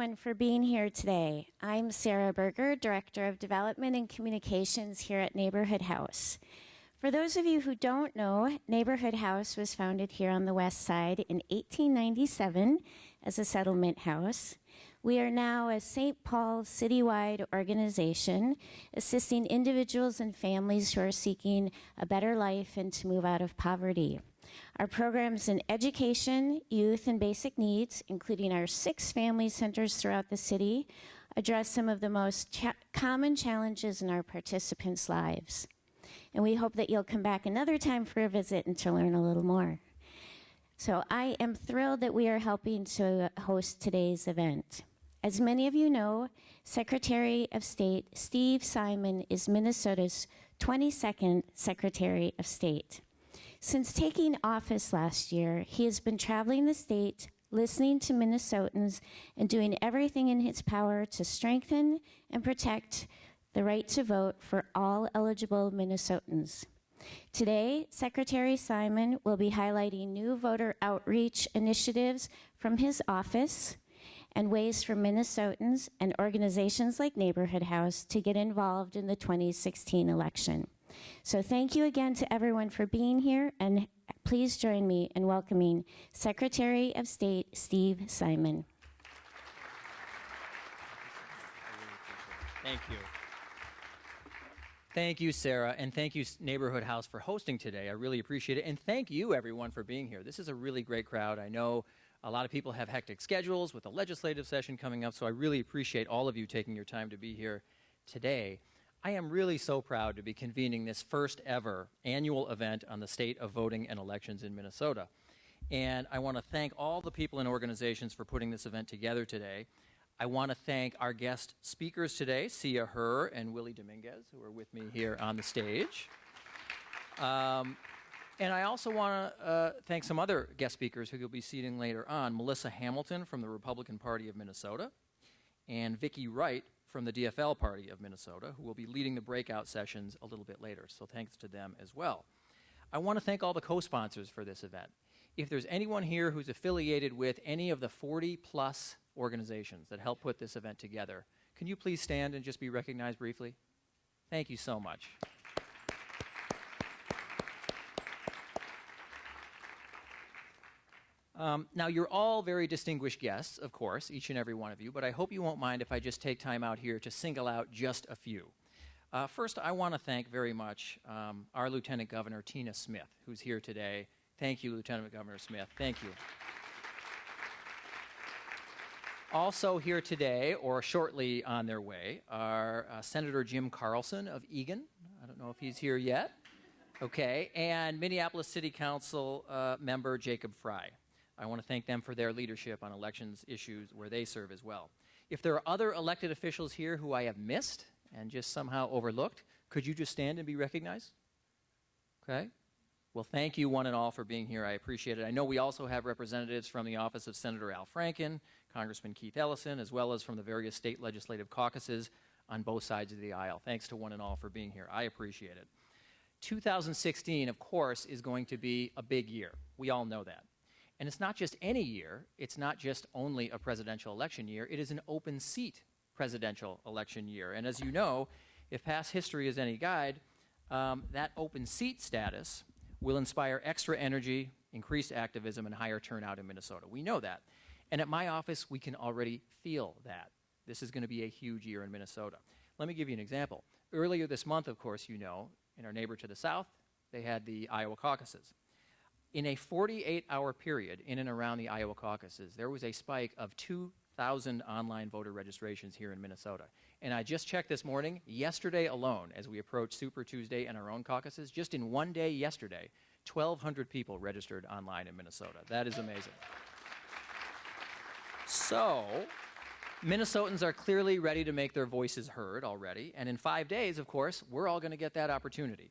everyone for being here today. I'm Sarah Berger, Director of Development and Communications here at Neighborhood House. For those of you who don't know, Neighborhood House was founded here on the West Side in 1897 as a settlement house. We are now a St. Paul citywide organization assisting individuals and families who are seeking a better life and to move out of poverty. Our programs in education, youth, and basic needs, including our 6 family centers throughout the city, address some of the most common challenges in our participants' lives. And we hope that you'll come back another time for a visit and to learn a little more. So I am thrilled that we are helping to host today's event. As many of you know, Secretary of State Steve Simon is Minnesota's 22nd Secretary of State. Since taking office last year, he has been traveling the state, listening to Minnesotans, and doing everything in his power to strengthen and protect the right to vote for all eligible Minnesotans. Today, Secretary Simon will be highlighting new voter outreach initiatives from his office and ways for Minnesotans and organizations like Neighborhood House to get involved in the 2016 election. So thank you again to everyone for being here, and please join me in welcoming Secretary of State Steve Simon. Thank you. Thank you, Sarah, and thank you, Neighborhood House, for hosting today. I really appreciate it, and thank you, everyone, for being here. This is a really great crowd. I know a lot of people have hectic schedules with the legislative session coming up, so I really appreciate all of you taking your time to be here today. I am really so proud to be convening this first ever annual event on the state of voting and elections in Minnesota. And I want to thank all the people and organizations for putting this event together today. I want to thank our guest speakers today, Sia Herr and Willie Dominguez, who are with me here on the stage. And I also want to thank some other guest speakers who you'll be seating later on, Melissa Hamilton from the Republican Party of Minnesota, and Vicki Wright from the DFL Party of Minnesota, who will be leading the breakout sessions a little bit later. So thanks to them as well. I want to thank all the co-sponsors for this event. If there's anyone here who's affiliated with any of the 40-plus organizations that help put this event together, can you please stand and just be recognized briefly? Thank you so much. Now, you're all very distinguished guests, of course, each and every one of you, but I hope you won't mind if I just take time out here to single out just a few. First, I want to thank very much our Lieutenant Governor, Tina Smith, who's here today. Thank you, Lieutenant Governor Smith. Thank you. Also here today, or shortly on their way, are Senator Jim Carlson of Eagan. I don't know if he's here yet. Okay. And Minneapolis City Council member Jacob Fry. I want to thank them for their leadership on elections issues where they serve as well. If there are other elected officials here who I have missed and just somehow overlooked, could you just stand and be recognized? Okay. Well, thank you one and all for being here. I appreciate it. I know we also have representatives from the office of Senator Al Franken, Congressman Keith Ellison, as well as from the various state legislative caucuses on both sides of the aisle. Thanks to one and all for being here. I appreciate it. 2016, of course, is going to be a big year. We all know that. And it's not just any year. It's not just only a presidential election year. It is an open seat presidential election year. And as you know, if past history is any guide, that open seat status will inspire extra energy, increased activism, and higher turnout in Minnesota. We know that. And at my office, we can already feel that. This is going to be a huge year in Minnesota. Let me give you an example. Earlier this month, of course, you know, in our neighbor to the south, they had the Iowa caucuses. In a 48-hour period in and around the Iowa caucuses, there was a spike of 2,000 online voter registrations here in Minnesota. And I just checked this morning, yesterday alone, as we approach Super Tuesday and our own caucuses, just in one day yesterday, 1,200 people registered online in Minnesota. That is amazing. So, Minnesotans are clearly ready to make their voices heard already. And in 5 days, of course, we're all going to get that opportunity.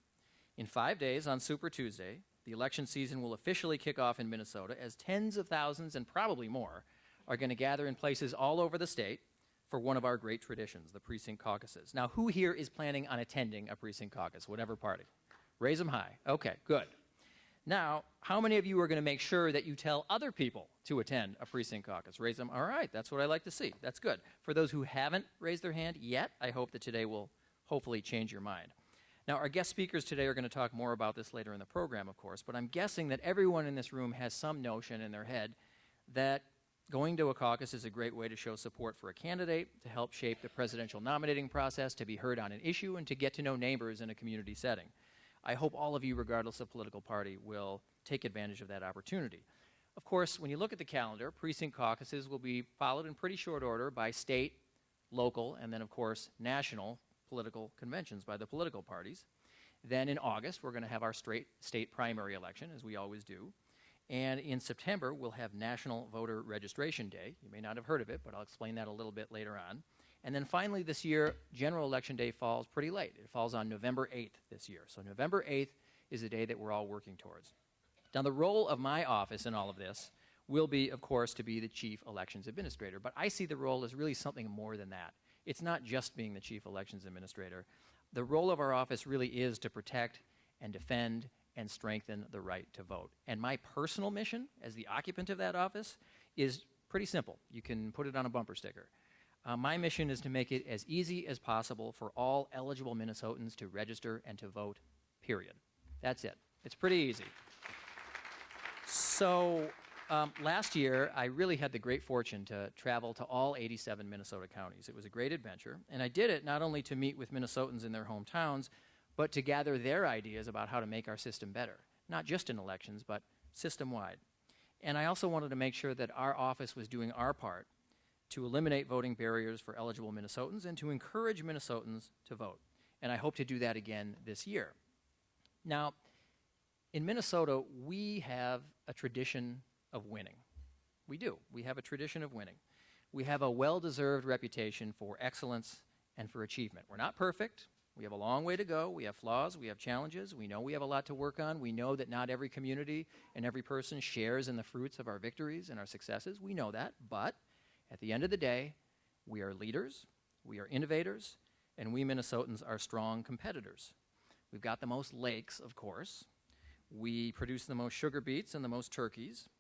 In 5 days, on Super Tuesday, the election season will officially kick off in Minnesota as tens of thousands, and probably more, are going to gather in places all over the state for one of our great traditions, the precinct caucuses. Now, who here is planning on attending a precinct caucus, whatever party? Raise them high. Okay, good. Now, how many of you are going to make sure that you tell other people to attend a precinct caucus? Raise them. All right, that's what I like to see. That's good. For those who haven't raised their hand yet, I hope that today will hopefully change your mind. Now, our guest speakers today are going to talk more about this later in the program, of course, but I'm guessing that everyone in this room has some notion in their head that going to a caucus is a great way to show support for a candidate, to help shape the presidential nominating process, to be heard on an issue, and to get to know neighbors in a community setting. I hope all of you, regardless of political party, will take advantage of that opportunity. Of course, when you look at the calendar, precinct caucuses will be followed in pretty short order by state, local, and then, of course, national political conventions by the political parties. Then in August, we're going to have our state primary election, as we always do. And in September, we'll have National Voter Registration Day. You may not have heard of it, but I'll explain that a little bit later on. And then finally this year, General Election Day falls pretty late. It falls on November 8th this year. So November 8th is the day that we're all working towards. Now, the role of my office in all of this will be, of course, to be the Chief Elections Administrator. But I see the role as really something more than that. It's not just being the Chief Elections Administrator. The role of our office really is to protect and defend and strengthen the right to vote. And my personal mission as the occupant of that office is pretty simple. You can put it on a bumper sticker. My mission is to make it as easy as possible for all eligible Minnesotans to register and to vote, period. That's it. It's pretty easy. So last year, I really had the great fortune to travel to all 87 Minnesota counties. It was a great adventure, and I did it not only to meet with Minnesotans in their hometowns, but to gather their ideas about how to make our system better, not just in elections, but system-wide. And I also wanted to make sure that our office was doing our part to eliminate voting barriers for eligible Minnesotans and to encourage Minnesotans to vote. And I hope to do that again this year. Now, in Minnesota, we have a tradition of winning. We do. We have a tradition of winning. We have a well-deserved reputation for excellence and for achievement. We're not perfect. We have a long way to go. We have flaws. We have challenges. We know we have a lot to work on. We know that not every community and every person shares in the fruits of our victories and our successes. We know that. But at the end of the day, we are leaders, we are innovators, and we Minnesotans are strong competitors. We've got the most lakes, of course. We produce the most sugar beets and the most turkeys.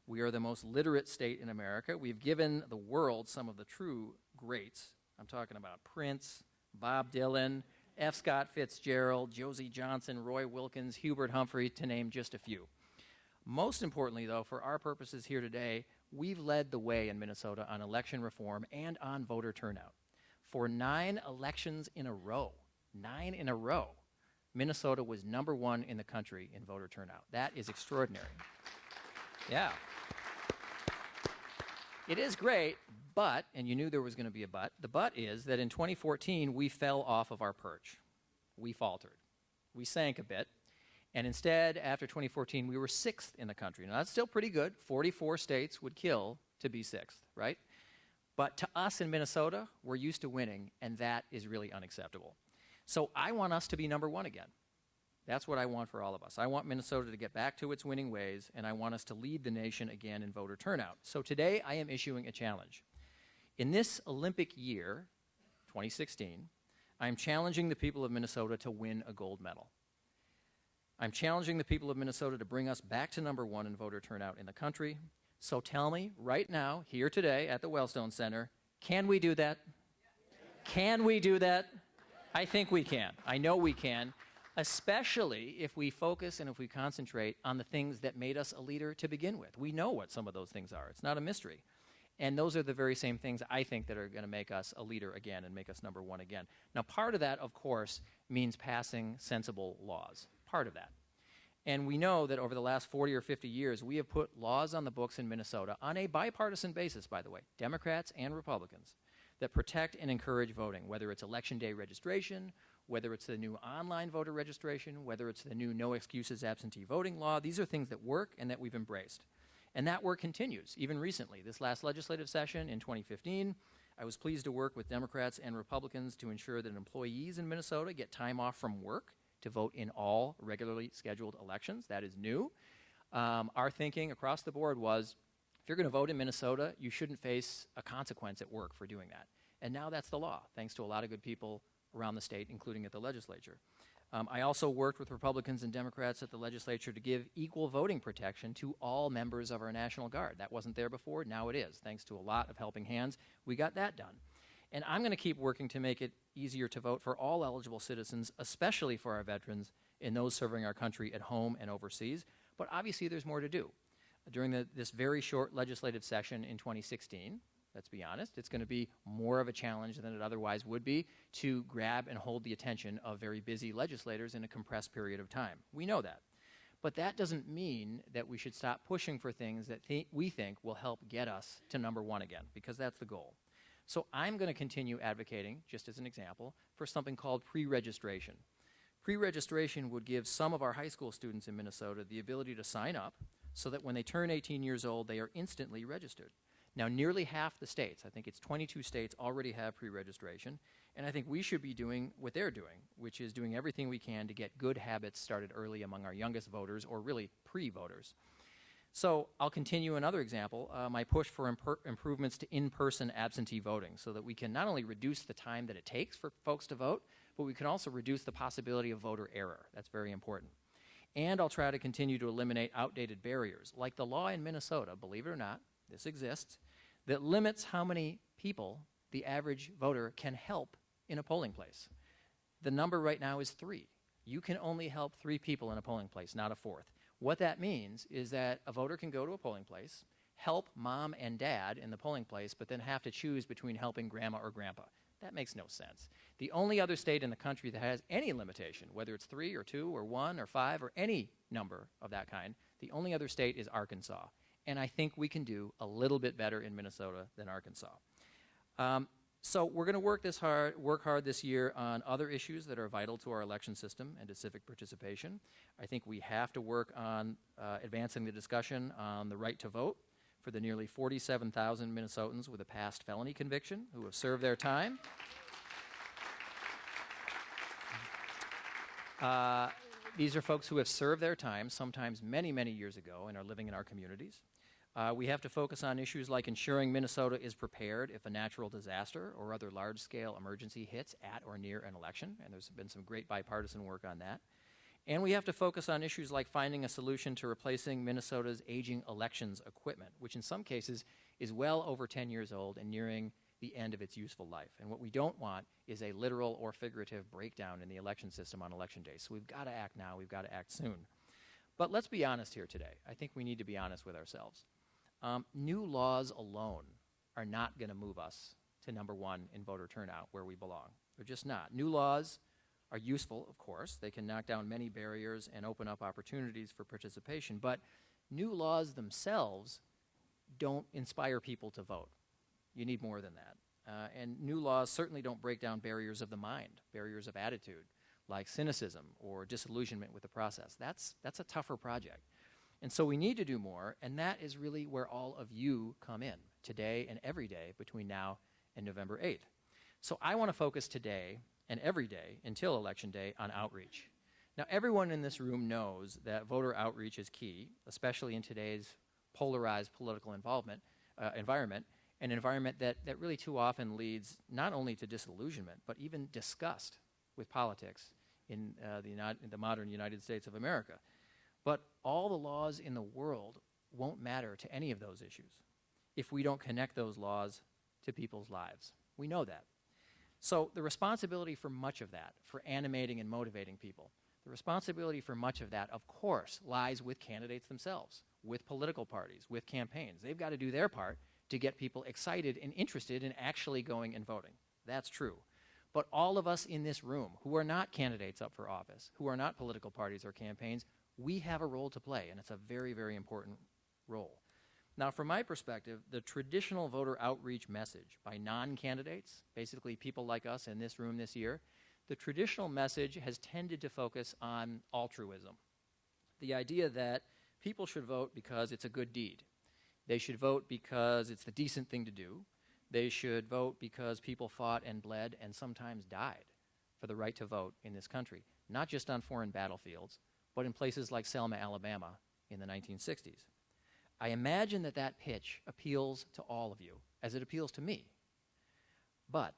We are the most literate state in America. We've given the world some of the true greats. I'm talking about Prince, Bob Dylan, F. Scott Fitzgerald, Josie Johnson, Roy Wilkins, Hubert Humphrey, to name just a few. Most importantly, though, for our purposes here today, we've led the way in Minnesota on election reform and on voter turnout. For 9 elections in a row, Minnesota was #1 in the country in voter turnout. That is extraordinary. Yeah. It is great, but, and you knew there was going to be a but, the but is that in 2014, we fell off of our perch. We faltered. We sank a bit. And instead, after 2014, we were 6th in the country. Now, that's still pretty good. 44 states would kill to be 6th, right? But to us in Minnesota, we're used to winning, and that is really unacceptable. So I want us to be #1 again. That's what I want for all of us. I want Minnesota to get back to its winning ways, and I want us to lead the nation again in voter turnout. So today, I am issuing a challenge. In this Olympic year, 2016, I'm challenging the people of Minnesota to win a gold medal. I'm challenging the people of Minnesota to bring us back to #1 in voter turnout in the country. So tell me right now, here today at the Wellstone Center, can we do that? Can we do that? I think we can. I know we can, especially if we focus and if we concentrate on the things that made us a leader to begin with. We know what some of those things are. It's not a mystery. And those are the very same things I think that are going to make us a leader again and make us #1 again. Now, part of that, of course, means passing sensible laws. Part of that. And we know that over the last 40 or 50 years, we have put laws on the books in Minnesota on a bipartisan basis, by the way, Democrats and Republicans, that protect and encourage voting, whether it's Election Day registration, whether it's the new online voter registration, whether it's the new no excuses absentee voting law. These are things that work and that we've embraced. And that work continues, even recently. This last legislative session in 2015, I was pleased to work with Democrats and Republicans to ensure that employees in Minnesota get time off from work to vote in all regularly scheduled elections. That is new. Our thinking across the board was, if you're going to vote in Minnesota, you shouldn't face a consequence at work for doing that. And now that's the law, thanks to a lot of good people around the state, including at the legislature. I also worked with Republicans and Democrats at the legislature to give equal voting protection to all members of our National Guard. That wasn't there before. Now it is. Thanks to a lot of helping hands, we got that done. And I'm going to keep working to make it easier to vote for all eligible citizens, especially for our veterans and those serving our country at home and overseas. But obviously, there's more to do. During this very short legislative session in 2016, let's be honest, it's going to be more of a challenge than it otherwise would be to grab and hold the attention of very busy legislators in a compressed period of time. We know that. But that doesn't mean that we should stop pushing for things that we think will help get us to number one again, because that's the goal. So I'm going to continue advocating, just as an example, for something called pre-registration. Pre-registration would give some of our high school students in Minnesota the ability to sign up so that when they turn 18 years old, they are instantly registered. Now, nearly half the states, I think it's 22 states, already have pre-registration, and I think we should be doing what they're doing, which is doing everything we can to get good habits started early among our youngest voters, or really pre-voters. So I'll continue another example, my push for improvements to in-person absentee voting so that we can not only reduce the time that it takes for folks to vote, but we can also reduce the possibility of voter error. That's very important. And I'll try to continue to eliminate outdated barriers, like the law in Minnesota, believe it or not, this exists, that limits how many people the average voter can help in a polling place. The number right now is 3. You can only help 3 people in a polling place, not a 4th. What that means is that a voter can go to a polling place, help mom and dad in the polling place, but then have to choose between helping grandma or grandpa. That makes no sense. The only other state in the country that has any limitation, whether it's 3 or 2 or 1 or 5 or any number of that kind, the only other state is Arkansas. And I think we can do a little bit better in Minnesota than Arkansas. So we're going to work hard this year on other issues that are vital to our election system and to civic participation. I think we have to work on advancing the discussion on the right to vote for the nearly 47,000 Minnesotans with a past felony conviction who have served their time. These are folks who have served their time, sometimes many, many years ago, and are living in our communities. We have to focus on issues like ensuring Minnesota is prepared if a natural disaster or other large-scale emergency hits at or near an election, and there's been some great bipartisan work on that. And we have to focus on issues like finding a solution to replacing Minnesota's aging elections equipment, which in some cases is well over 10 years old and nearing the end of its useful life. And what we don't want is a literal or figurative breakdown in the election system on election day. So we've got to act now. We've got to act soon. But let's be honest here today. I think we need to be honest with ourselves. New laws alone are not going to move us to number one in voter turnout where we belong. They're just not. New laws are useful, of course. They can knock down many barriers and open up opportunities for participation. But new laws themselves don't inspire people to vote. You need more than that. And new laws certainly don't break down barriers of the mind, barriers of attitude, like cynicism or disillusionment with the process. That's a tougher project. And so we need to do more, and that is really where all of you come in, today and every day between now and November 8th. So I want to focus today and every day until Election Day on outreach. Now, everyone in this room knows that voter outreach is key, especially in today's polarized political environment, an environment that really too often leads not only to disillusionment, but even disgust with politics in the modern United States of America. But all the laws in the world won't matter to any of those issues if we don't connect those laws to people's lives. We know that. So the responsibility for much of that, for animating and motivating people, the responsibility for much of that, of course, lies with candidates themselves, with political parties, with campaigns. They've got to do their part to get people excited and interested in actually going and voting. That's true. But all of us in this room who are not candidates up for office, who are not political parties or campaigns, we have a role to play, and it's a very, very important role. Now, from my perspective, the traditional voter outreach message by non-candidates, basically people like us in this room this year, the traditional message has tended to focus on altruism. The idea that people should vote because it's a good deed. They should vote because it's the decent thing to do. They should vote because people fought and bled and sometimes died for the right to vote in this country, not just on foreign battlefields, but in places like Selma, Alabama in the 1960s. I imagine that that pitch appeals to all of you, as it appeals to me. But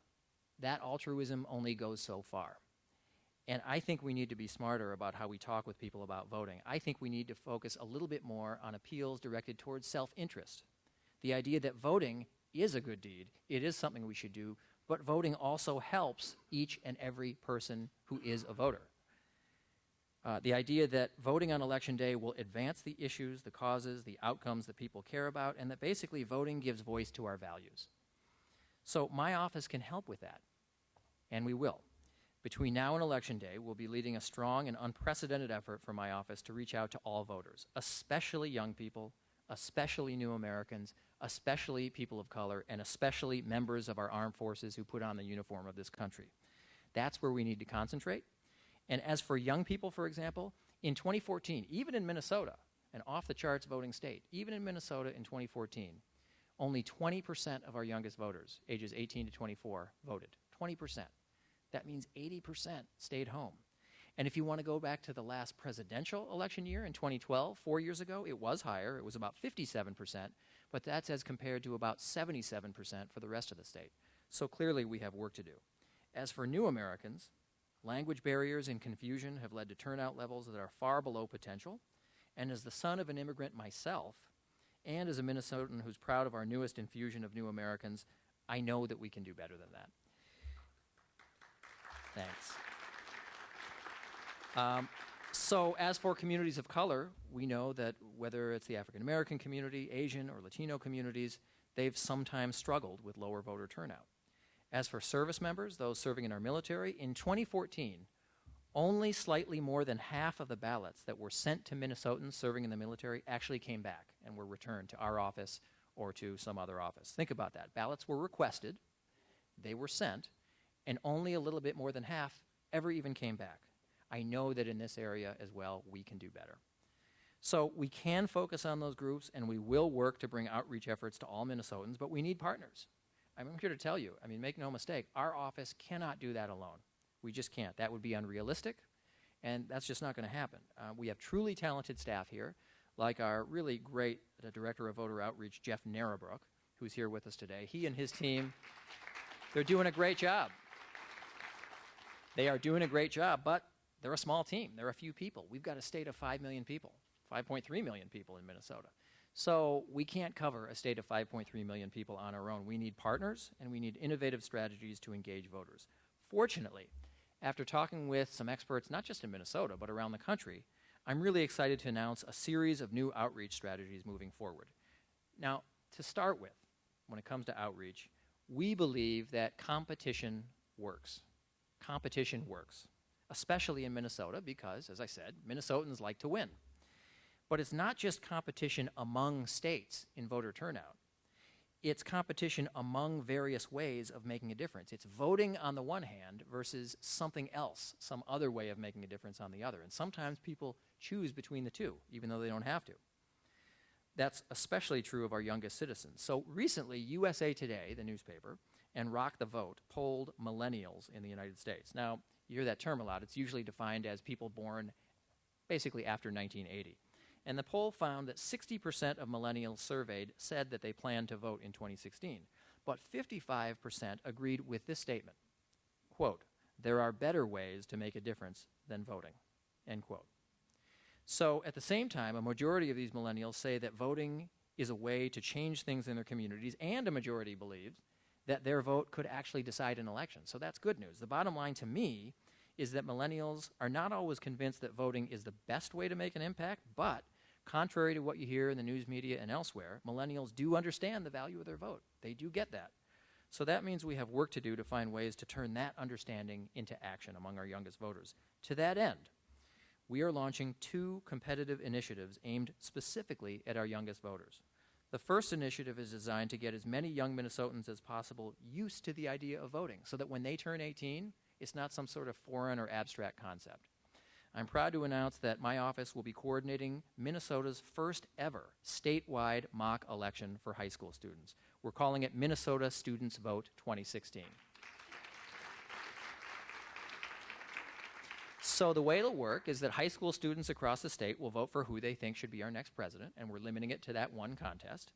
that altruism only goes so far. And I think we need to be smarter about how we talk with people about voting. I think we need to focus a little bit more on appeals directed towards self-interest. The idea that voting is a good deed, it is something we should do, but voting also helps each and every person who is a voter. The idea that voting on Election Day will advance the issues, the causes, the outcomes that people care about, and that basically voting gives voice to our values. So my office can help with that, and we will. Between now and Election Day, we'll be leading a strong and unprecedented effort for my office to reach out to all voters, especially young people, especially new Americans, especially people of color, and especially members of our armed forces who put on the uniform of this country. That's where we need to concentrate. And as for young people, for example, in 2014, even in Minnesota, an off-the-charts voting state, even in Minnesota in 2014, only 20% of our youngest voters, ages 18 to 24, voted. 20%. That means 80% stayed home. And if you want to go back to the last presidential election year in 2012, 4 years ago, it was higher. It was about 57%, but that's as compared to about 77% for the rest of the state. So clearly we have work to do. As for new Americans, language barriers and confusion have led to turnout levels that are far below potential. And as the son of an immigrant myself, and as a Minnesotan who's proud of our newest infusion of new Americans, I know that we can do better than that. Thanks. So as for communities of color, we know that whether it's the African American community, Asian or Latino communities, they've sometimes struggled with lower voter turnout. As for service members, those serving in our military, in 2014, only slightly more than half of the ballots that were sent to Minnesotans serving in the military actually came back and were returned to our office or to some other office. Think about that. Ballots were requested, they were sent, and only a little bit more than half ever even came back. I know that in this area as well, we can do better. So we can focus on those groups, and we will work to bring outreach efforts to all Minnesotans, but we need partners. I'm here to tell you, make no mistake, our office cannot do that alone. We just can't. That would be unrealistic, and that's just not going to happen. We have truly talented staff here, like our really great Director of Voter Outreach, Jeff Narrabrook, who's here with us today. He and his team, they're doing a great job. They are doing a great job, but they're a small team. They're a few people. We've got a state of 5 million people, 5.3 million people in Minnesota. So we can't cover a state of 5.3 million people on our own. We need partners, and we need innovative strategies to engage voters. Fortunately, after talking with some experts, not just in Minnesota, but around the country, I'm really excited to announce a series of new outreach strategies moving forward. Now, to start with, when it comes to outreach, we believe that competition works. Competition works, especially in Minnesota because, as I said, Minnesotans like to win. But it's not just competition among states in voter turnout. It's competition among various ways of making a difference. It's voting on the one hand versus something else, some other way of making a difference on the other. And sometimes people choose between the two, even though they don't have to. That's especially true of our youngest citizens. So recently, USA Today, the newspaper, and Rock the Vote polled millennials in the United States. Now, you hear that term a lot. It's usually defined as people born basically after 1980. And the poll found that 60% of millennials surveyed said that they planned to vote in 2016. But 55% agreed with this statement, quote, "There are better ways to make a difference than voting," end quote. So at the same time, a majority of these millennials say that voting is a way to change things in their communities, and a majority believes that their vote could actually decide an election. So that's good news. The bottom line to me is that millennials are not always convinced that voting is the best way to make an impact, but contrary to what you hear in the news media and elsewhere, millennials do understand the value of their vote. They do get that. So that means we have work to do to find ways to turn that understanding into action among our youngest voters. To that end, we are launching 2 competitive initiatives aimed specifically at our youngest voters. The first initiative is designed to get as many young Minnesotans as possible used to the idea of voting so that when they turn 18, it's not some sort of foreign or abstract concept. I'm proud to announce that my office will be coordinating Minnesota's first ever statewide mock election for high school students. We're calling it Minnesota Students Vote 2016. So the way it'll work is that high school students across the state will vote for who they think should be our next president, and we're limiting it to that one contest.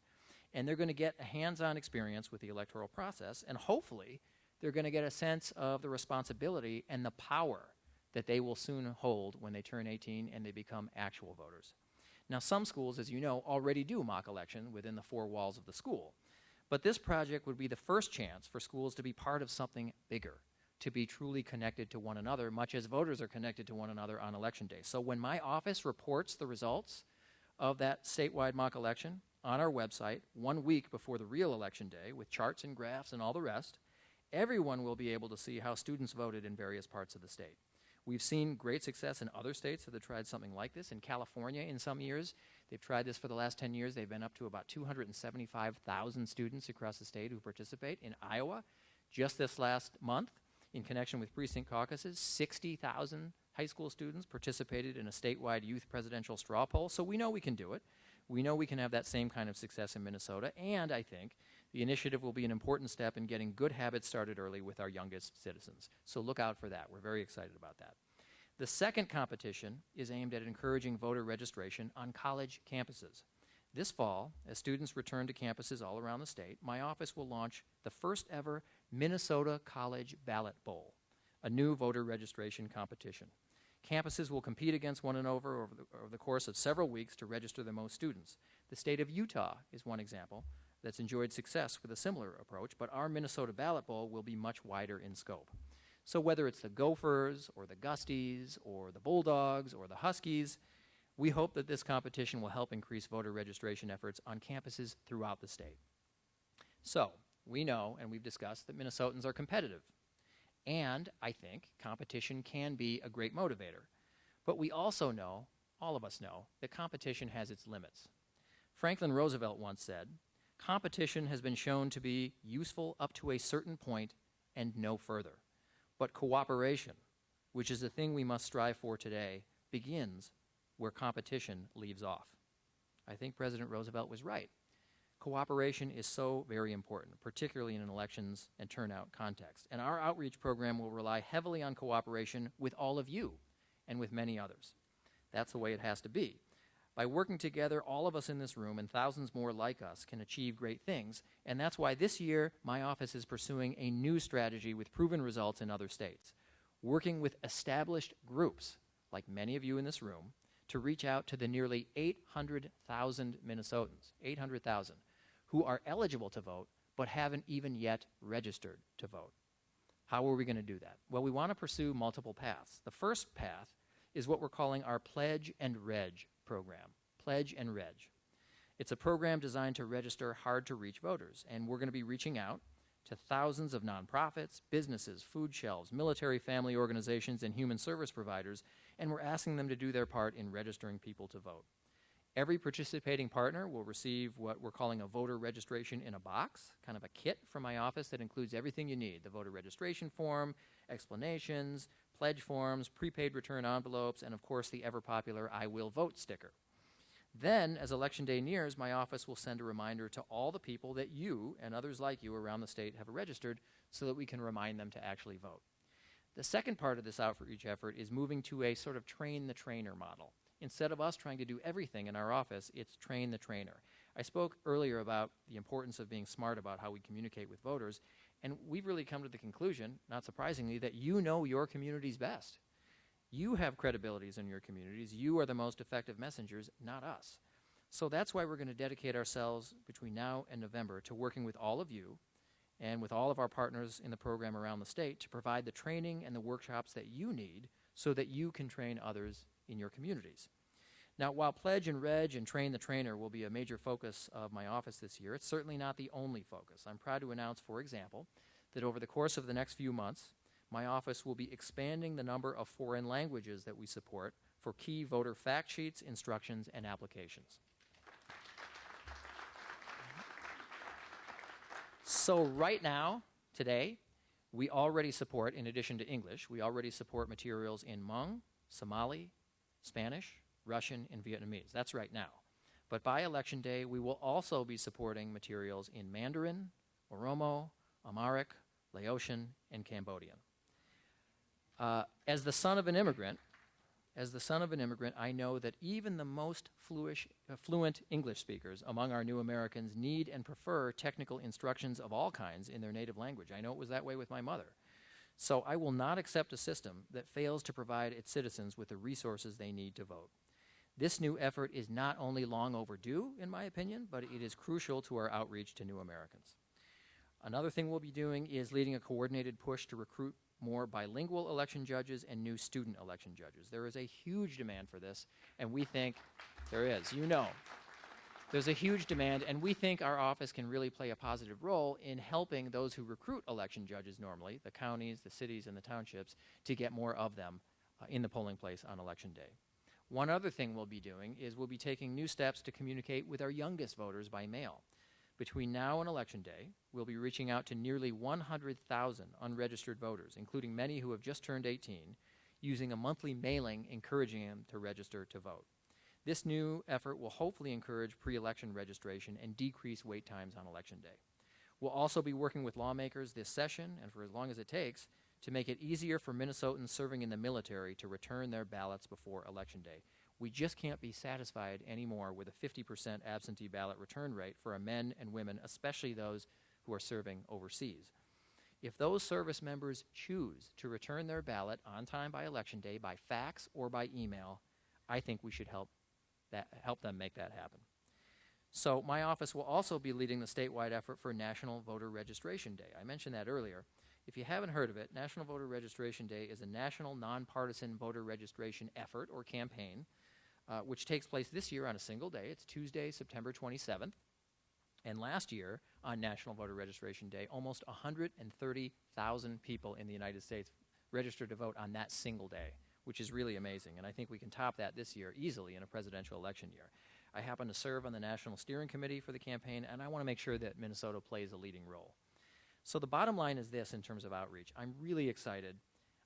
And they're going to get a hands-on experience with the electoral process, and hopefully they're going to get a sense of the responsibility and the power that they will soon hold when they turn 18 and they become actual voters. Now, some schools, as you know, already do mock election within the four walls of the school. But this project would be the first chance for schools to be part of something bigger, to be truly connected to one another, much as voters are connected to one another on Election Day. So when my office reports the results of that statewide mock election on our website 1 week before the real Election Day, with charts and graphs and all the rest, everyone will be able to see how students voted in various parts of the state. We've seen great success in other states that have tried something like this. In California, in some years, they've tried this for the last 10 years. They've been up to about 275,000 students across the state who participate. In Iowa, just this last month, in connection with precinct caucuses, 60,000 high school students participated in a statewide youth presidential straw poll. So we know we can do it. We know we can have that same kind of success in Minnesota. And I think the initiative will be an important step in getting good habits started early with our youngest citizens. So look out for that. We're very excited about that. The second competition is aimed at encouraging voter registration on college campuses. This fall, as students return to campuses all around the state, my office will launch the first ever Minnesota College Ballot Bowl, a new voter registration competition. Campuses will compete against one another over the course of several weeks to register the most students. The state of Utah is one example that's enjoyed success with a similar approach, but our Minnesota Ballot Bowl will be much wider in scope. So whether it's the Gophers or the Gusties or the Bulldogs or the Huskies, we hope that this competition will help increase voter registration efforts on campuses throughout the state. So we know, and we've discussed, that Minnesotans are competitive. And I think competition can be a great motivator. But we also know, all of us know, that competition has its limits. Franklin Roosevelt once said, "Competition has been shown to be useful up to a certain point and no further. But cooperation, which is the thing we must strive for today, begins where competition leaves off." I think President Roosevelt was right. Cooperation is so very important, particularly in an elections and turnout context. And our outreach program will rely heavily on cooperation with all of you and with many others. That's the way it has to be. By working together, all of us in this room and thousands more like us can achieve great things. And that's why this year, my office is pursuing a new strategy with proven results in other states, working with established groups, like many of you in this room, to reach out to the nearly 800,000 Minnesotans, 800,000, who are eligible to vote but haven't even yet registered to vote. How are we going to do that? Well, we want to pursue multiple paths. The first path is what we're calling our Pledge and Reg program. Pledge and Reg. It's a program designed to register hard-to-reach voters, and we're going to be reaching out to thousands of nonprofits, businesses, food shelves, military family organizations, and human service providers, and we're asking them to do their part in registering people to vote. Every participating partner will receive what we're calling a voter registration in a box, kind of a kit from my office that includes everything you need: the voter registration form, explanations, pledge forms, prepaid return envelopes, and of course the ever-popular I Will Vote sticker. Then, as Election Day nears, my office will send a reminder to all the people that you and others like you around the state have registered so that we can remind them to actually vote. The second part of this outreach effort is moving to a sort of train-the-trainer model. Instead of us trying to do everything in our office, it's train the trainer. I spoke earlier about the importance of being smart about how we communicate with voters, and we've really come to the conclusion, not surprisingly, that you know your communities best. You have credibilities in your communities. You are the most effective messengers, not us. So that's why we're going to dedicate ourselves between now and November to working with all of you and with all of our partners in the program around the state to provide the training and the workshops that you need so that you can train others in your communities. Now, while Pledge and Reg and Train the Trainer will be a major focus of my office this year, it's certainly not the only focus. I'm proud to announce, for example, that over the course of the next few months, my office will be expanding the number of foreign languages that we support for key voter fact sheets, instructions, and applications. So right now, today, we already support, in addition to English, we already support materials in Hmong, Somali, Spanish, Russian, and Vietnamese. That's right now. But by Election Day, we will also be supporting materials in Mandarin, Oromo, Amharic, Laotian, and Cambodian. As the son of an immigrant, I know that even the most fluent English speakers among our new Americans need and prefer technical instructions of all kinds in their native language. I know it was that way with my mother. So I will not accept a system that fails to provide its citizens with the resources they need to vote. This new effort is not only long overdue, in my opinion, but it is crucial to our outreach to new Americans. Another thing we'll be doing is leading a coordinated push to recruit more bilingual election judges and new student election judges. There is a huge demand for this, and we think there is. There's a huge demand, and we think our office can really play a positive role in helping those who recruit election judges normally, the counties, the cities, and the townships, to get more of them in the polling place on Election Day. One other thing we'll be doing is we'll be taking new steps to communicate with our youngest voters by mail. Between now and Election Day, we'll be reaching out to nearly 100,000 unregistered voters, including many who have just turned 18, using a monthly mailing encouraging them to register to vote. This new effort will hopefully encourage pre-election registration and decrease wait times on Election Day. We'll also be working with lawmakers this session, and for as long as it takes, to make it easier for Minnesotans serving in the military to return their ballots before Election Day. We just can't be satisfied anymore with a 50% absentee ballot return rate for our men and women, especially those who are serving overseas. If those service members choose to return their ballot on time by Election Day by fax or by email, I think we should help them make that happen. So my office will also be leading the statewide effort for National Voter Registration Day. I mentioned that earlier. If you haven't heard of it, National Voter Registration Day is a national nonpartisan voter registration effort or campaign which takes place this year on a single day. It's Tuesday, September 27th. And last year, on National Voter Registration Day, almost 130,000 people in the United States registered to vote on that single day, which is really amazing. And I think we can top that this year easily in a presidential election year. I happen to serve on the National Steering Committee for the campaign, and I want to make sure that Minnesota plays a leading role. So the bottom line is this in terms of outreach. I'm really excited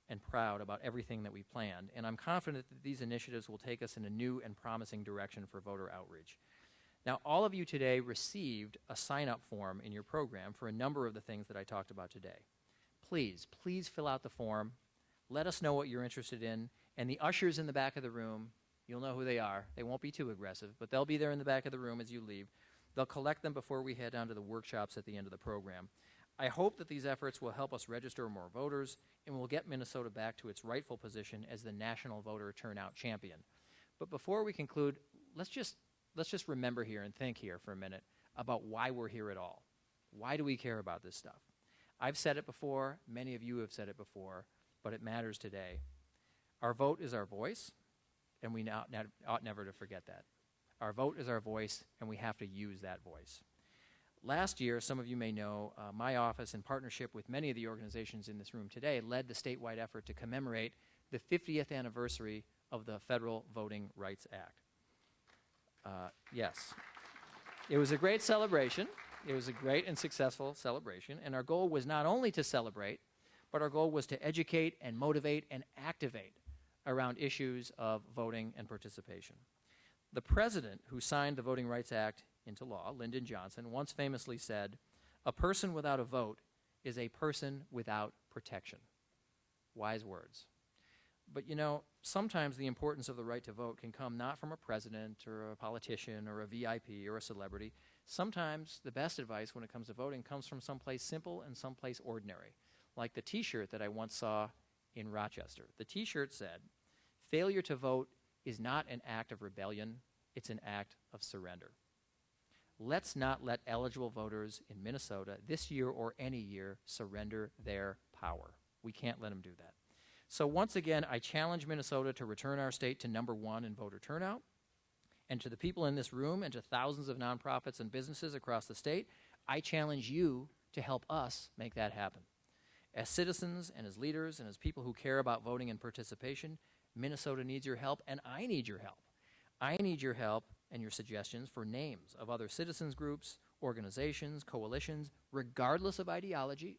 and proud about everything that we planned, and I'm confident that these initiatives will take us in a new and promising direction for voter outreach. Now, all of you today received a sign-up form in your program for a number of the things that I talked about today. Please fill out the form. Let us know what you're interested in, and the ushers in the back of the room, you'll know who they are. They won't be too aggressive, but they'll be there in the back of the room as you leave. They'll collect them before we head down to the workshops at the end of the program. I hope that these efforts will help us register more voters and will get Minnesota back to its rightful position as the national voter turnout champion. But before we conclude, let's just remember here and think here for a minute about why we're here at all. Why do we care about this stuff? I've said it before, many of you have said it before, but it matters today. Our vote is our voice, and we ought never to forget that. Our vote is our voice, and we have to use that voice. Last year, some of you may know, my office, in partnership with many of the organizations in this room today, led the statewide effort to commemorate the 50th anniversary of the Federal Voting Rights Act. Yes. It was a great celebration. It was a great and successful celebration, and our goal was not only to celebrate, but our goal was to educate and motivate and activate around issues of voting and participation. The president who signed the Voting Rights Act into law, Lyndon Johnson, once famously said, "A person without a vote is a person without protection." Wise words. But you know, sometimes the importance of the right to vote can come not from a president or a politician or a VIP or a celebrity. Sometimes the best advice when it comes to voting comes from someplace simple and someplace ordinary, like the T-shirt that I once saw in Rochester. The T-shirt said, "Failure to vote is not an act of rebellion, it's an act of surrender." Let's not let eligible voters in Minnesota this year or any year surrender their power. We can't let them do that. So once again, I challenge Minnesota to return our state to #1 in voter turnout. And to the people in this room and to thousands of nonprofits and businesses across the state, I challenge you to help us make that happen. As citizens and as leaders and as people who care about voting and participation, Minnesota needs your help, and I need your help. I need your help and your suggestions for names of other citizens groups, organizations, coalitions, regardless of ideology,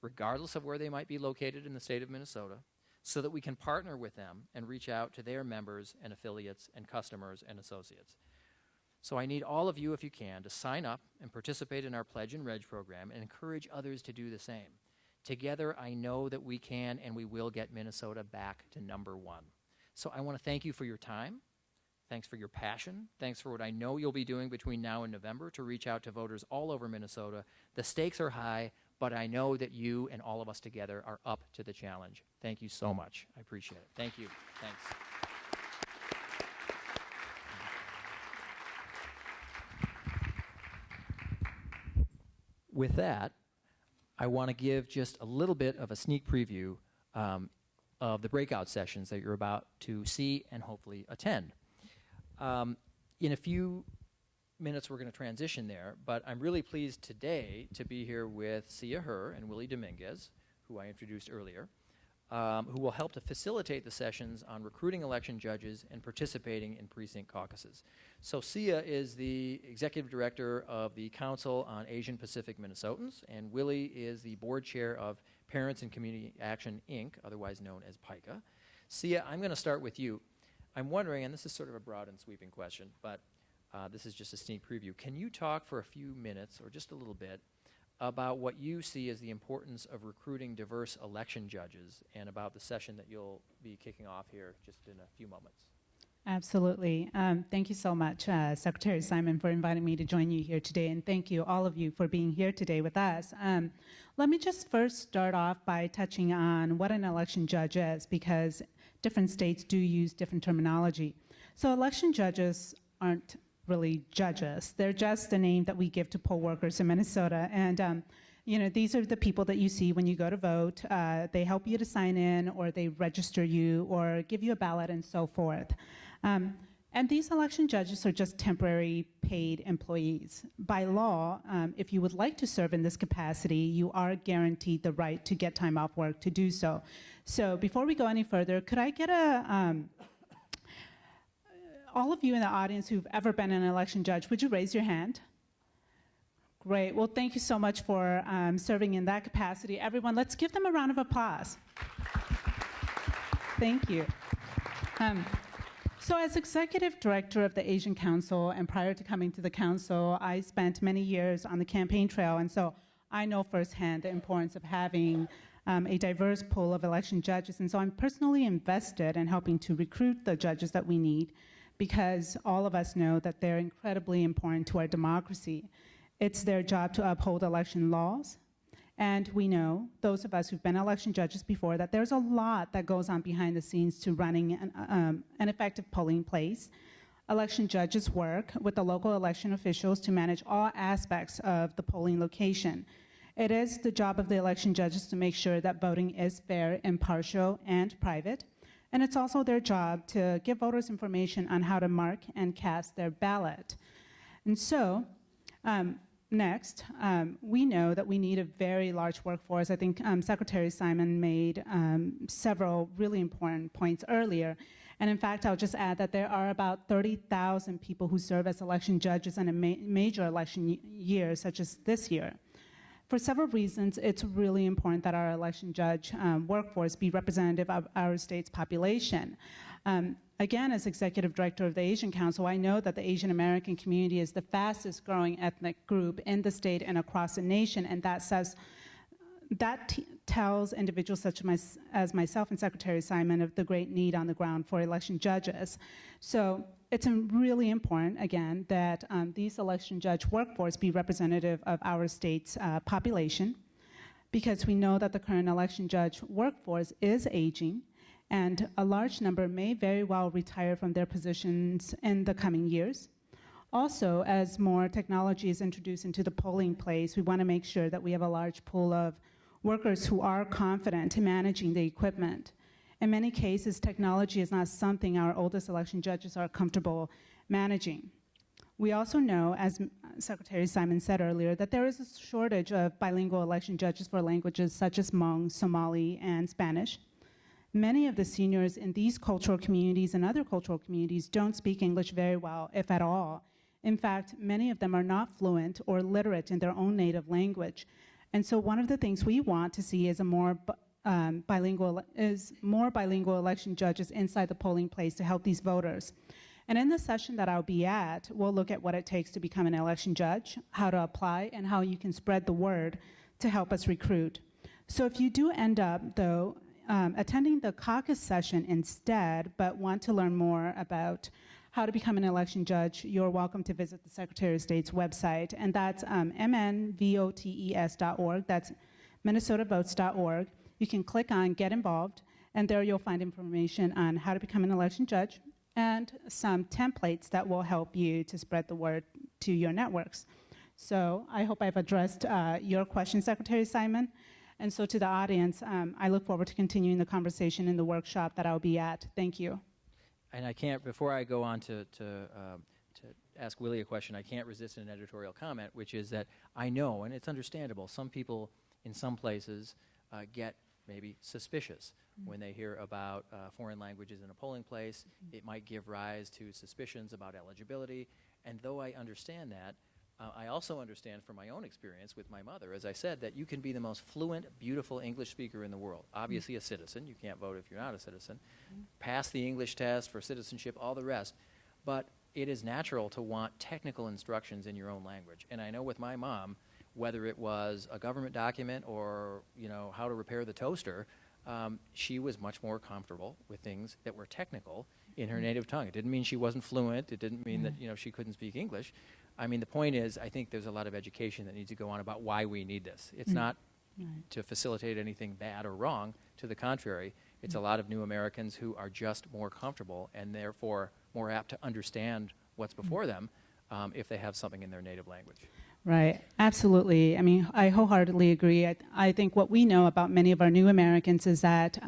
regardless of where they might be located in the state of Minnesota, so that we can partner with them and reach out to their members and affiliates and customers and associates. So I need all of you, if you can, to sign up and participate in our Pledge and Reg program and encourage others to do the same. Together, I know that we can and we will get Minnesota back to #1. So I want to thank you for your time. Thanks for your passion. Thanks for what I know you'll be doing between now and November to reach out to voters all over Minnesota. The stakes are high, but I know that you and all of us together are up to the challenge. Thank you so much. I appreciate it. Thank you. Thanks. With that, I want to give just a little bit of a sneak preview of the breakout sessions that you're about to see and hopefully attend. In a few minutes, we're going to transition there, but I'm really pleased today to be here with Sia Her and Willie Dominguez, who I introduced earlier, who will help to facilitate the sessions on recruiting election judges and participating in precinct caucuses. So Sia is the executive director of the Council on Asian Pacific Minnesotans, and Willie is the board chair of Parents in Community Action, Inc., otherwise known as PICA. Sia, I'm going to start with you. I'm wondering, and this is sort of a broad and sweeping question, but this is just a sneak preview. Can you talk for a few minutes, or just a little bit, about what you see as the importance of recruiting diverse election judges and about the session that you'll be kicking off here just in a few moments? Absolutely. Thank you so much, Secretary Simon, for inviting me to join you here today, and thank you, all of you, for being here today with us. Let me just first start off by touching on what an election judge is, because different states do use different terminology. So election judges aren't really judges. They're just the name that we give to poll workers in Minnesota. And these are the people that you see when you go to vote. They help you to sign in, or they register you, or give you a ballot, and so forth. And these election judges are just temporary paid employees. By law, if you would like to serve in this capacity, you are guaranteed the right to get time off work to do so. So before we go any further, could I get all of you in the audience who've ever been an election judge, would you raise your hand? Great. Well, thank you so much for serving in that capacity. Everyone, let's give them a round of applause. Thank you. So as executive director of the Asian Council, and prior to coming to the council, I spent many years on the campaign trail, and so I know firsthand the importance of having a diverse pool of election judges, and so I'm personally invested in helping to recruit the judges that we need, because all of us know that they're incredibly important to our democracy. It's their job to uphold election laws, and we know, those of us who've been election judges before, that there's a lot that goes on behind the scenes to running an effective polling place. Election judges work with the local election officials to manage all aspects of the polling location. It is the job of the election judges to make sure that voting is fair, impartial, and private. And it's also their job to give voters information on how to mark and cast their ballot. And so, next, we know that we need a very large workforce. I think Secretary Simon made several really important points earlier. And in fact, I'll just add that there are about 30,000 people who serve as election judges in a major election year, such as this year. For several reasons, it's really important that our election judge workforce be representative of our state's population. Again, as executive director of the Asian Council, I know that the Asian American community is the fastest growing ethnic group in the state and across the nation, and that tells individuals such as myself and Secretary Simon of the great need on the ground for election judges. So it's really important, again, that these election judge workforce be representative of our state's population, because we know that the current election judge workforce is aging, and a large number may very well retire from their positions in the coming years. Also, as more technology is introduced into the polling place, we want to make sure that we have a large pool of workers who are confident in managing the equipment. In many cases, technology is not something our oldest election judges are comfortable managing. We also know, as Secretary Simon said earlier, that there is a shortage of bilingual election judges for languages such as Hmong, Somali, and Spanish. Many of the seniors in these cultural communities and other cultural communities don't speak English very well, if at all. In fact, many of them are not fluent or literate in their own native language. And so one of the things we want to see is more bilingual election judges inside the polling place to help these voters. And in the session that I'll be at, we'll look at what it takes to become an election judge, how to apply, and how you can spread the word to help us recruit. So if you do end up, though, attending the caucus session instead, but want to learn more about how to become an election judge, you're welcome to visit the Secretary of State's website, and that's mnvotes.org. That's minnesotavotes.org. You can click on Get Involved, and there you'll find information on how to become an election judge and some templates that will help you to spread the word to your networks. So I hope I've addressed your question, Secretary Simon. And so to the audience, I look forward to continuing the conversation in the workshop that I'll be at. Thank you. And I can't, before I go on to ask Willie a question, I can't resist an editorial comment, which is that I know, and it's understandable, some people in some places get maybe suspicious when they hear about foreign languages in a polling place. It might give rise to suspicions about eligibility. And though I understand that, I also understand from my own experience with my mother, as I said, that you can be the most fluent, beautiful English speaker in the world. Obviously a citizen. You can't vote if you're not a citizen. Pass the English test for citizenship, all the rest. But it is natural to want technical instructions in your own language. And I know with my mom, whether it was a government document or, you know, how to repair the toaster, she was much more comfortable with things that were technical in her native tongue. It didn't mean she wasn't fluent. It didn't mean that, you know, she couldn't speak English. I mean, the point is, I think there's a lot of education that needs to go on about why we need this. It's not to facilitate anything bad or wrong. To the contrary, it's a lot of new Americans who are just more comfortable and therefore more apt to understand what's before them if they have something in their native language. Right, absolutely. I mean, I wholeheartedly agree. I think what we know about many of our new Americans is that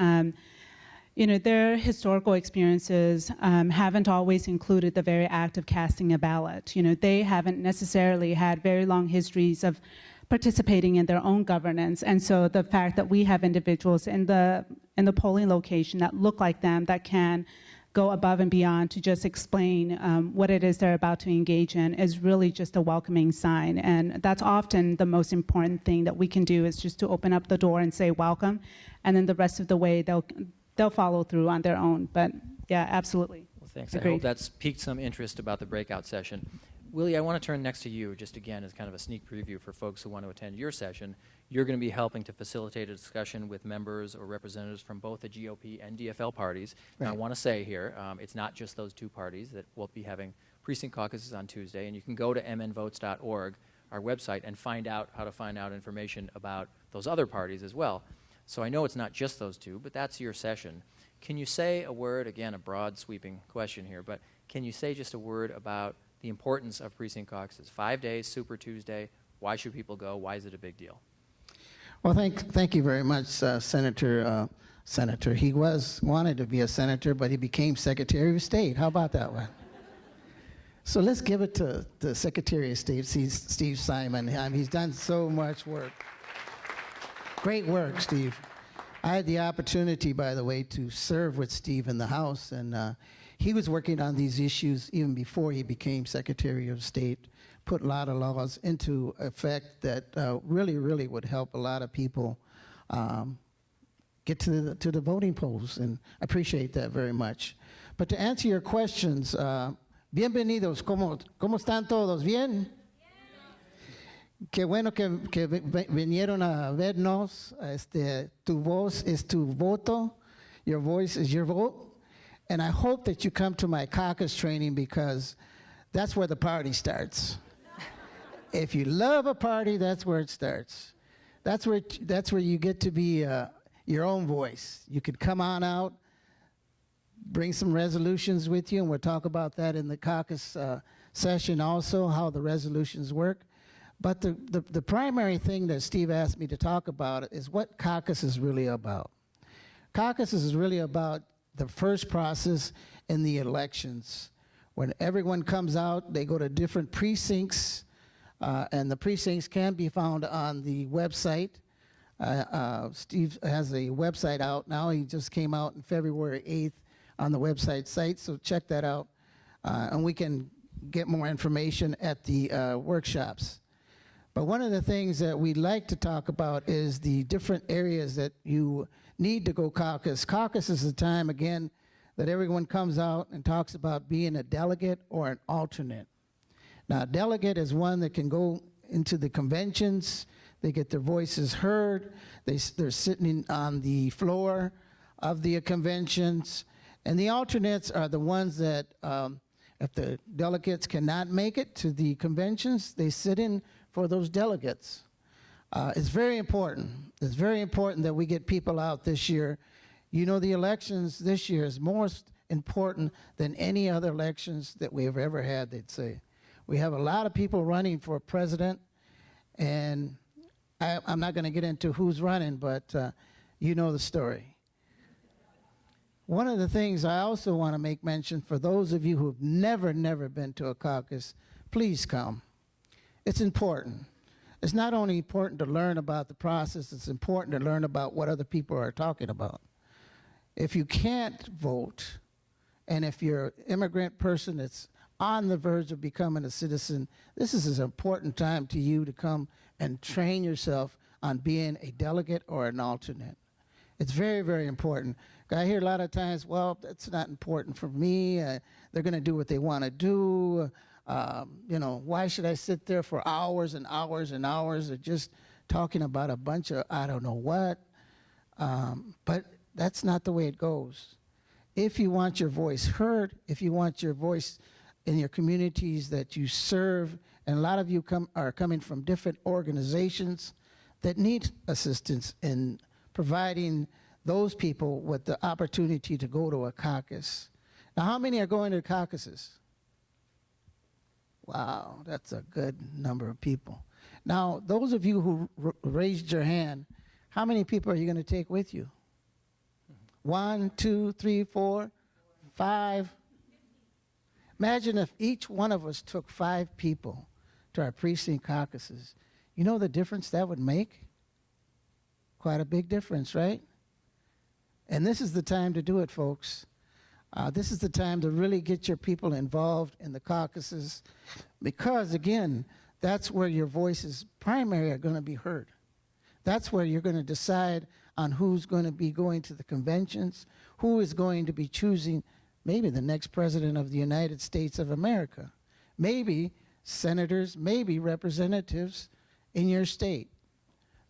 you know, their historical experiences haven't always included the very act of casting a ballot. You know, they haven't necessarily had very long histories of participating in their own governance. And so the fact that we have individuals in the polling location that look like them, that can go above and beyond to just explain what it is they're about to engage in is really just a welcoming sign. And that's often the most important thing that we can do, is just to open up the door and say welcome, and then the rest of the way they'll follow through on their own. But yeah, absolutely. Well, thanks. Agreed. I hope that's piqued some interest about the breakout session. Willie, I want to turn next to you, just again as kind of a sneak preview for folks who want to attend your session. You're going to be helping to facilitate a discussion with members or representatives from both the GOP and DFL parties. Right. And I want to say here, it's not just those two parties that will be having precinct caucuses on Tuesday, and you can go to mnvotes.org, our website, and find out how to find out information about those other parties as well. So I know it's not just those two, but that's your session. Can you say a word, again, a broad sweeping question here, but can you say just a word about the importance of precinct caucuses? 5 days, Super Tuesday, why should people go? Why is it a big deal? Well, thank you very much, Senator. He wanted to be a senator, but he became Secretary of State. How about that one? So let's give it to the Secretary of State, Steve Simon. He's done so much work. Great work, Steve. I had the opportunity, by the way, to serve with Steve in the House, and he was working on these issues even before he became Secretary of State, put a lot of laws into effect that really would help a lot of people get to the voting polls, and I appreciate that very much. But to answer your questions, bienvenidos, ¿cómo están todos? ¿Bien? Qué bueno que vinieron a vernos. Tu voz es tu voto. Your voice is your vote. And I hope that you come to my caucus training, because that's where the party starts. If you love a party, that's where it starts. That's where you get to be your own voice. You could come on out, bring some resolutions with you, and we'll talk about that in the caucus session also, how the resolutions work. But the primary thing that Steve asked me to talk about is what caucus is really about. Caucus is really about the first process in the elections. When everyone comes out, they go to different precincts, and the precincts can be found on the website. Steve has a website out now. He just came out on February 8th on the website site, so check that out. And we can get more information at the workshops. But one of the things that we'd like to talk about is the different areas that you need to go caucus. Caucus is the time, again, that everyone comes out and talks about being a delegate or an alternate. Now, a delegate is one that can go into the conventions, they get their voices heard, they're sitting on the floor of the conventions, and the alternates are the ones that If the delegates cannot make it to the conventions, they sit in for those delegates. It's very important. It's very important that we get people out this year. You know, the elections this year is more important than any other elections that we have ever had, they'd say. We have a lot of people running for president, and I'm not going to get into who's running, but you know the story. One of the things I also want to make mention, for those of you who've never been to a caucus, please come. It's important. It's not only important to learn about the process, it's important to learn about what other people are talking about. If you can't vote, and if you're an immigrant person that's on the verge of becoming a citizen, this is an important time to you to come and train yourself on being a delegate or an alternate. It's very, very important. I hear a lot of times, well, that's not important for me. They're going to do what they want to do. You know, why should I sit there for hours and hours and hours of just talking about a bunch of I don't know what? But that's not the way it goes. If you want your voice heard, if you want your voice in your communities that you serve, and a lot of you are coming from different organizations that need assistance in providing those people with the opportunity to go to a caucus. Now, how many are going to caucuses? Wow, that's a good number of people. Now, those of you who raised your hand, how many people are you going to take with you? 1, 2, 3, 4, 5. Imagine if each one of us took 5 people to our precinct caucuses. You know the difference that would make? Quite a big difference, right? And this is the time to do it, folks. This is the time to really get your people involved in the caucuses because, again, that's where your voices primary are going to be heard. That's where you're going to decide on who's going to be going to the conventions, who is going to be choosing maybe the next president of the United States of America, maybe senators, maybe representatives in your state.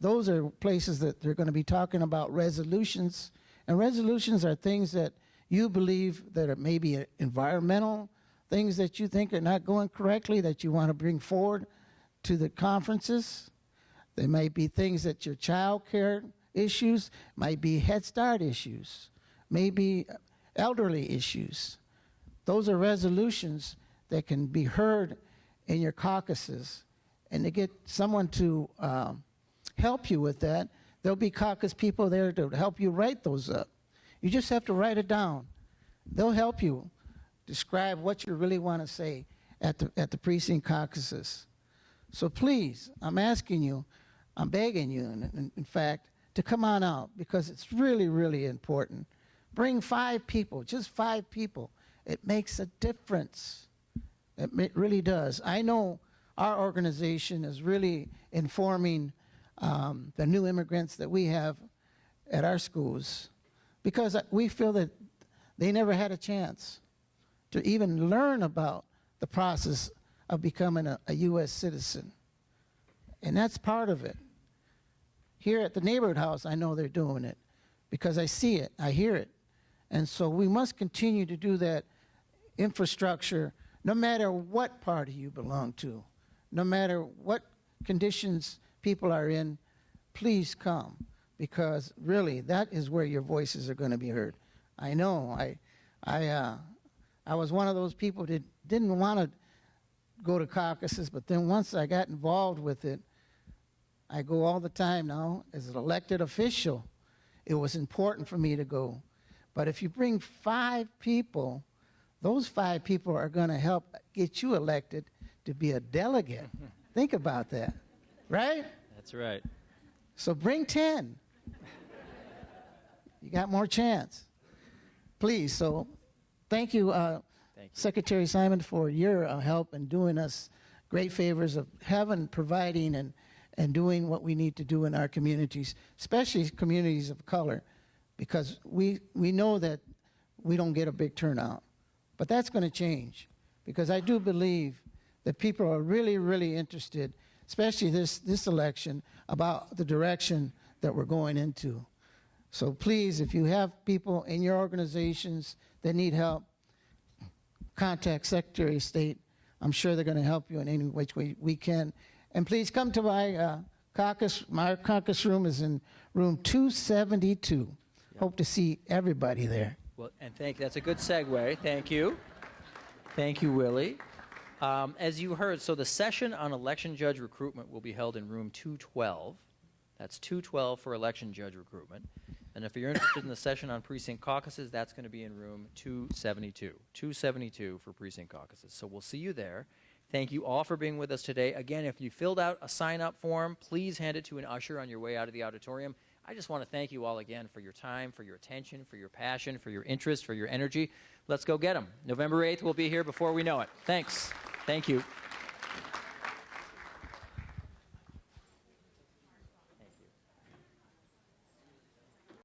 Those are places that they're going to be talking about resolutions, and resolutions are things that you believe that are maybe environmental, things that you think are not going correctly that you want to bring forward to the conferences. There might be things that your child care issues, might be Head Start issues, maybe elderly issues. Those are resolutions that can be heard in your caucuses. And to get someone to help you with that, there'll be caucus people there to help you write those up. You just have to write it down. They'll help you describe what you really want to say at the precinct caucuses. So please, I'm asking you, I'm begging you, in fact, to come on out because it's really, really important. Bring 5 people, just 5 people. It makes a difference. It really does. I know our organization is really informing the new immigrants that we have at our schools because we feel that they never had a chance to even learn about the process of becoming a U.S. citizen. And that's part of it. Here at the neighborhood house, I know they're doing it because I see it, I hear it. And so we must continue to do that infrastructure no matter what party you belong to, no matter what conditions people are in, please come because really that is where your voices are going to be heard. I know I was one of those people that didn't want to go to caucuses, but then once I got involved with it, I go all the time now as an elected official. It was important for me to go. But if you bring 5 people, those 5 people are going to help get you elected to be a delegate. Think about that, right? That's right. So bring 10. You got more chance. Please, so thank you, Secretary Simon, for your help in doing us great favors of providing and doing what we need to do in our communities, especially communities of color, because we know that we don't get a big turnout. But that's going to change, because I do believe that people are really, really interested, especially this election, about the direction that we're going into. So please, if you have people in your organizations that need help, contact Secretary of State. I'm sure they're going to help you in any which way we can. And please come to my caucus. My caucus room is in room 272. Yep. Hope to see everybody there. Well, and that's a good segue. Thank you. Thank you, Willie. As you heard, so the session on election judge recruitment will be held in room 212. That's 212 for election judge recruitment. And if you're interested in the session on precinct caucuses, that's going to be in room 272. 272 for precinct caucuses. So we'll see you there. Thank you all for being with us today. Again, if you filled out a sign-up form, please hand it to an usher on your way out of the auditorium. I just want to thank you all again for your time, for your attention, for your passion, for your interest, for your energy. Let's go get them. November 8th, we'll be here before we know it. Thanks. Thank you.